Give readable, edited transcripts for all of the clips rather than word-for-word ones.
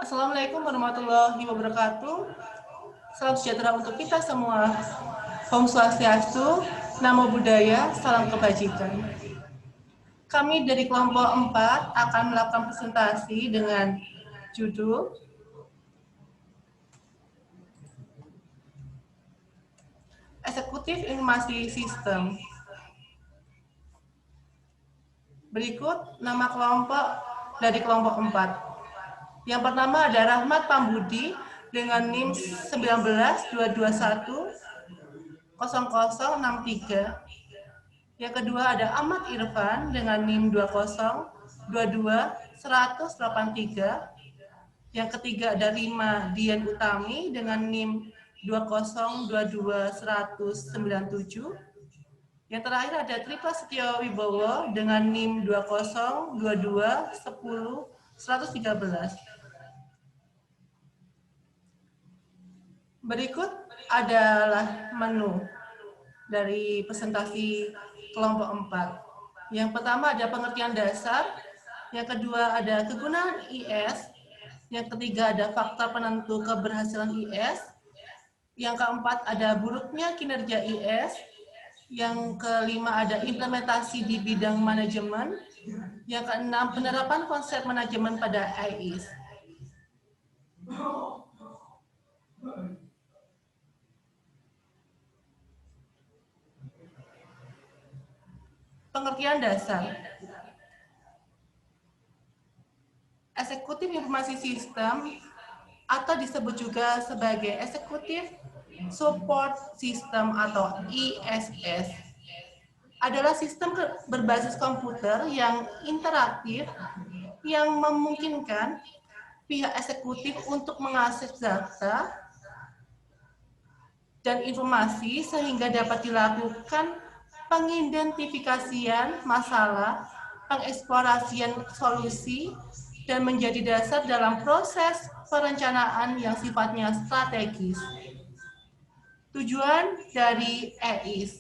Assalamualaikum warahmatullahi wabarakatuh. Salam sejahtera untuk kita semua. Om Swastiastu, Namo Buddhaya, Salam Kebajikan. Kami dari kelompok 4 akan melakukan presentasi dengan judul Eksekutif Informasi Sistem. Berikut nama kelompok dari kelompok 4. Yang pertama ada Rahmat Pambudi dengan NIM 1922100063. Yang kedua ada Ahmad Irfan dengan NIM 2022183. Yang ketiga ada Rima Dian Utami dengan NIM 2022197. Yang terakhir ada Tripla Setio Wibowo dengan NIM 202210113. Berikut adalah menu dari presentasi kelompok 4. Yang pertama ada pengertian dasar, yang kedua ada kegunaan IS, yang ketiga ada faktor penentu keberhasilan IS, yang keempat ada buruknya kinerja IS, yang kelima ada implementasi di bidang manajemen, yang keenam penerapan konsep manajemen pada IS. Pengertian dasar. Eksekutif Informasi Sistem atau disebut juga sebagai Executive Support System atau ISS adalah sistem berbasis komputer yang interaktif yang memungkinkan pihak eksekutif untuk mengakses data dan informasi sehingga dapat dilakukan pengidentifikasian masalah, pengeksplorasian solusi, dan menjadi dasar dalam proses perencanaan yang sifatnya strategis. Tujuan dari EIS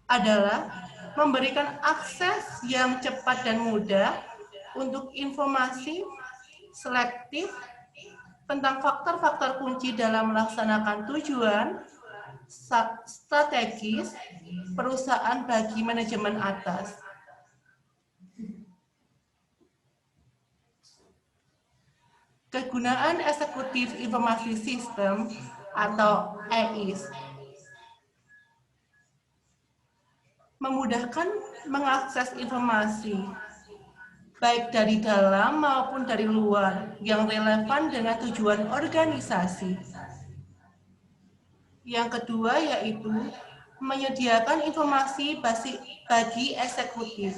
adalah memberikan akses yang cepat dan mudah untuk informasi selektif tentang faktor-faktor kunci dalam melaksanakan tujuan strategis perusahaan bagi manajemen atas. Kegunaan Eksekutif Informasi Sistem atau EIS memudahkan mengakses informasi baik dari dalam maupun dari luar yang relevan dengan tujuan organisasi. Yang kedua yaitu menyediakan informasi bagi eksekutif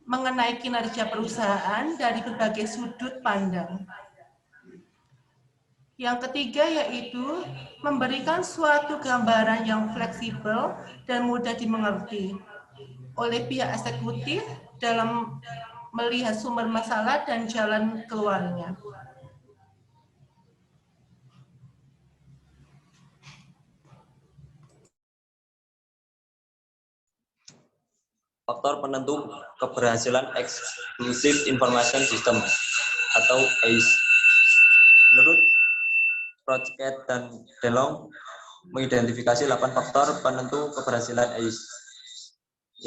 mengenai kinerja perusahaan dari berbagai sudut pandang. Yang ketiga yaitu memberikan suatu gambaran yang fleksibel dan mudah dimengerti oleh pihak eksekutif dalam melihat sumber masalah dan jalan keluarnya. Faktor penentu keberhasilan Exclusive Information System atau ACE. Menurut Project dan DeLong mengidentifikasi 8 faktor penentu keberhasilan ACE,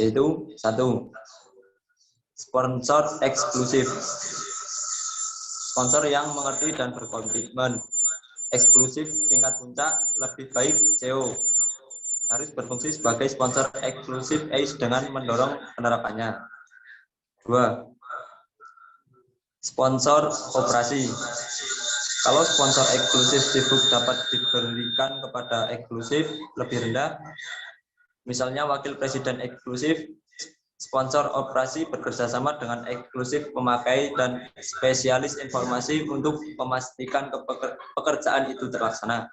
yaitu 1. Sponsor eksklusif. Sponsor yang mengerti dan berkomitmen. Eksklusif tingkat puncak lebih baik CEO. Harus berfungsi sebagai sponsor eksklusif ACE dengan mendorong penerapannya. 2. Sponsor operasi. Kalau sponsor eksklusif sibuk dapat diberikan kepada eksklusif lebih rendah, misalnya wakil presiden eksklusif, sponsor operasi bekerjasama dengan eksklusif pemakai dan spesialis informasi untuk memastikan pekerjaan itu terlaksana.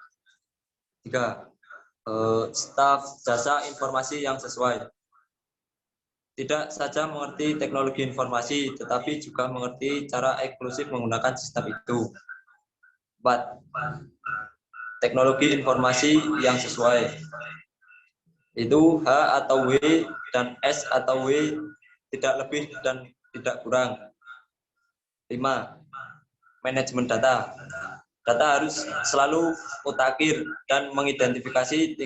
3. Staf jasa informasi yang sesuai. Tidak saja mengerti teknologi informasi, tetapi juga mengerti cara eksklusif menggunakan sistem itu. 4. Teknologi informasi yang sesuai. Itu H atau W dan S atau W tidak lebih dan tidak kurang. 5. Manajemen data. Data harus selalu mutakhir dan mengidentifikasi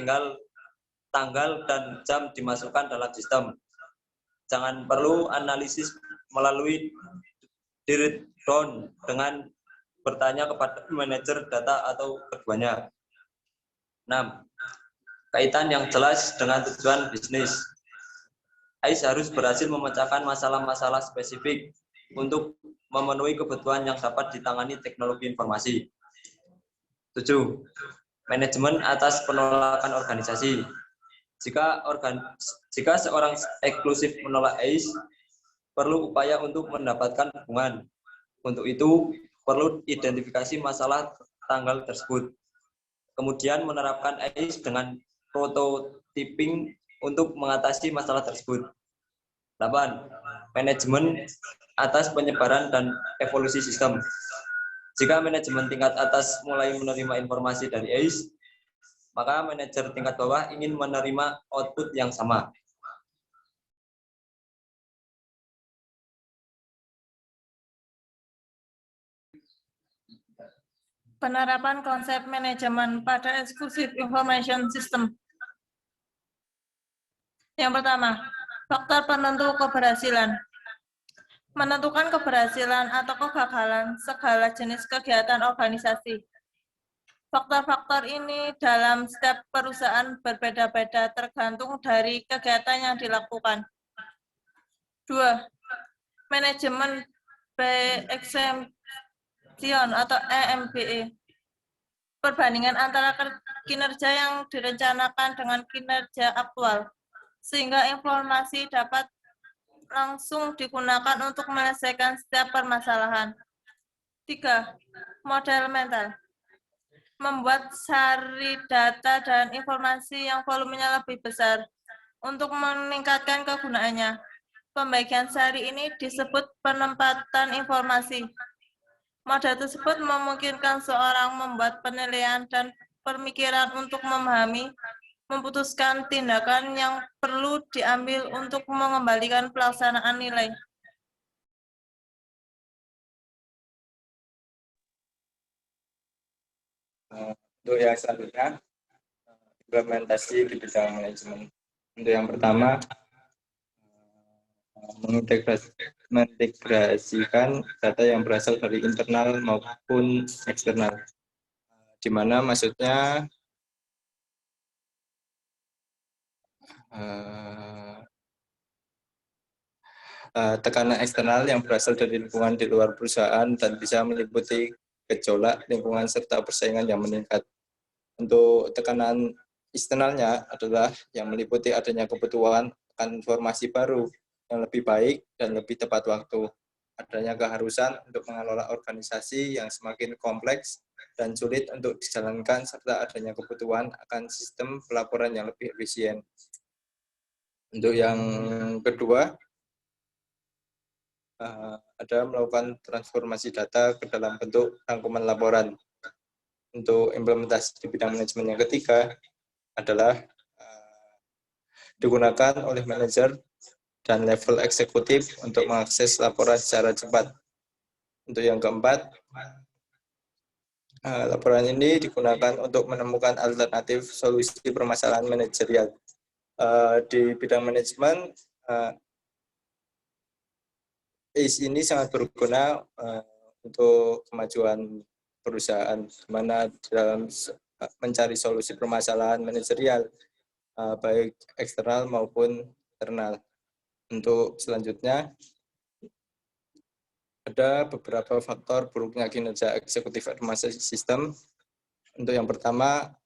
tanggal dan jam dimasukkan dalam sistem. Jangan perlu analisis melalui drill down dengan bertanya kepada manajer data atau keduanya. 6. Kaitan yang jelas dengan tujuan bisnis. AIS harus berhasil memecahkan masalah-masalah spesifik untuk memenuhi kebutuhan yang dapat ditangani teknologi informasi. 7. Manajemen atas penolakan organisasi. Jika seorang eksklusif menolak AIS, perlu upaya untuk mendapatkan dukungan. Untuk itu, perlu identifikasi masalah tanggal tersebut. Kemudian menerapkan AIS dengan prototyping untuk mengatasi masalah tersebut. 8. Manajemen atas penyebaran dan evolusi sistem. Jika manajemen tingkat atas mulai menerima informasi dari AIS, maka manajer tingkat bawah ingin menerima output yang sama. Penerapan konsep manajemen pada Exclusive Information System. Yang pertama, faktor penentu keberhasilan. Menentukan keberhasilan atau kegagalan segala jenis kegiatan organisasi. Faktor-faktor ini dalam setiap perusahaan berbeda-beda tergantung dari kegiatan yang dilakukan. 2. Manajemen by exemption atau EMBE. Perbandingan antara kinerja yang direncanakan dengan kinerja aktual, sehingga informasi dapat langsung digunakan untuk menyelesaikan setiap permasalahan. 3. Model mental. Membuat sari data dan informasi yang volumenya lebih besar untuk meningkatkan kegunaannya. Pembagian sari ini disebut penempatan informasi. Model tersebut memungkinkan seorang membuat penilaian dan pemikiran untuk memahami, memutuskan tindakan yang perlu diambil untuk mengembalikan pelaksanaan nilai. Untuk yang selanjutnya, implementasi di bidang manajemen. Untuk yang pertama, mengintegrasikan data yang berasal dari internal maupun eksternal. Di mana maksudnya tekanan eksternal yang berasal dari lingkungan di luar perusahaan dan bisa meliputi gejolak lingkungan serta persaingan yang meningkat. Untuk tekanan eksternalnya adalah yang meliputi adanya kebutuhan akan informasi baru yang lebih baik dan lebih tepat waktu, adanya keharusan untuk mengelola organisasi yang semakin kompleks dan sulit untuk dijalankan, serta adanya kebutuhan akan sistem pelaporan yang lebih efisien. Untuk yang kedua, ada melakukan transformasi data ke dalam bentuk rangkuman laporan. Untuk implementasi di bidang manajemen yang ketiga adalah digunakan oleh manajer dan level eksekutif untuk mengakses laporan secara cepat. Untuk yang keempat, laporan ini digunakan untuk menemukan alternatif solusi permasalahan manajerial. Di bidang manajemen, AIS ini sangat berguna untuk kemajuan perusahaan, di mana dalam mencari solusi permasalahan manajerial, baik eksternal maupun internal. Untuk selanjutnya, ada beberapa faktor buruknya kinerja eksekutif administrasi sistem. Untuk yang pertama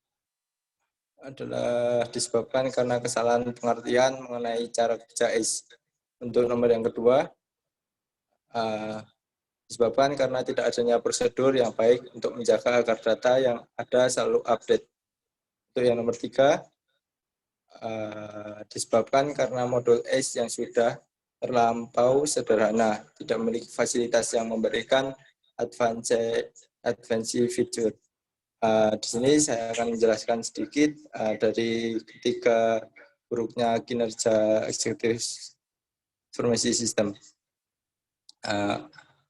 adalah disebabkan karena kesalahan pengertian mengenai cara kerja AIS. Untuk nomor yang kedua, disebabkan karena tidak adanya prosedur yang baik untuk menjaga agar data yang ada selalu update. Untuk yang nomor tiga, disebabkan karena modul AIS yang sudah terlampau sederhana, tidak memiliki fasilitas yang memberikan advanced feature. Di sini saya akan menjelaskan sedikit dari ketiga buruknya kinerja eksekutif informasi sistem.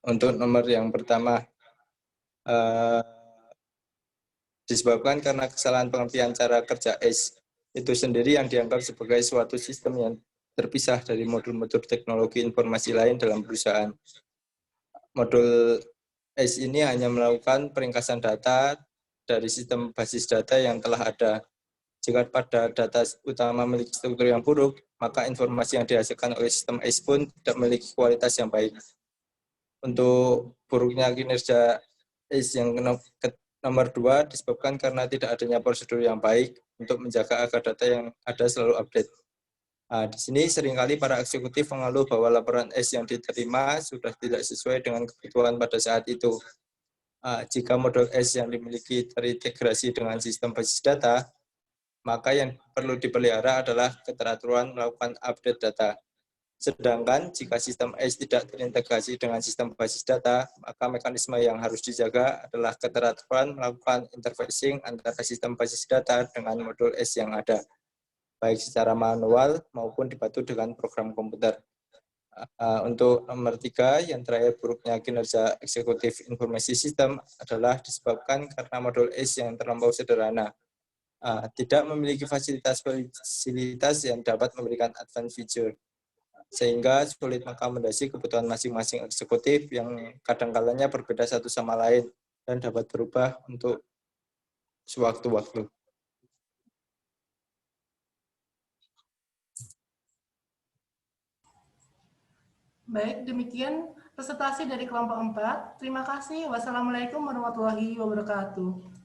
Untuk nomor yang pertama, disebabkan karena kesalahan pengertian cara kerja ACE itu sendiri yang dianggap sebagai suatu sistem yang terpisah dari modul-modul teknologi informasi lain dalam perusahaan. Modul ACE ini hanya melakukan peringkasan data dari sistem basis data yang telah ada. Jika pada data utama memiliki struktur yang buruk, maka informasi yang dihasilkan oleh sistem ACE pun tidak memiliki kualitas yang baik. Untuk buruknya kinerja ACE yang nomor 2 disebabkan karena tidak adanya prosedur yang baik untuk menjaga agar data yang ada selalu update. Di sini seringkali para eksekutif mengeluh bahwa laporan ACE yang diterima sudah tidak sesuai dengan kebutuhan pada saat itu. Jika modul ACE yang dimiliki terintegrasi dengan sistem basis data, maka yang perlu dipelihara adalah keteraturan melakukan update data. Sedangkan jika sistem ACE tidak terintegrasi dengan sistem basis data, maka mekanisme yang harus dijaga adalah keteraturan melakukan interfacing antara sistem basis data dengan modul ACE yang ada, baik secara manual maupun dibantu dengan program komputer. Untuk nomor 3, yang terakhir buruknya kinerja eksekutif informasi sistem adalah disebabkan karena modul ACE yang terlampau sederhana, tidak memiliki fasilitas yang dapat memberikan advanced feature, sehingga sulit mengakomodasi kebutuhan masing-masing eksekutif yang kadang-kalanya berbeda satu sama lain dan dapat berubah untuk sewaktu-waktu. Baik, demikian presentasi dari kelompok 4. Terima kasih. Wassalamualaikum warahmatullahi wabarakatuh.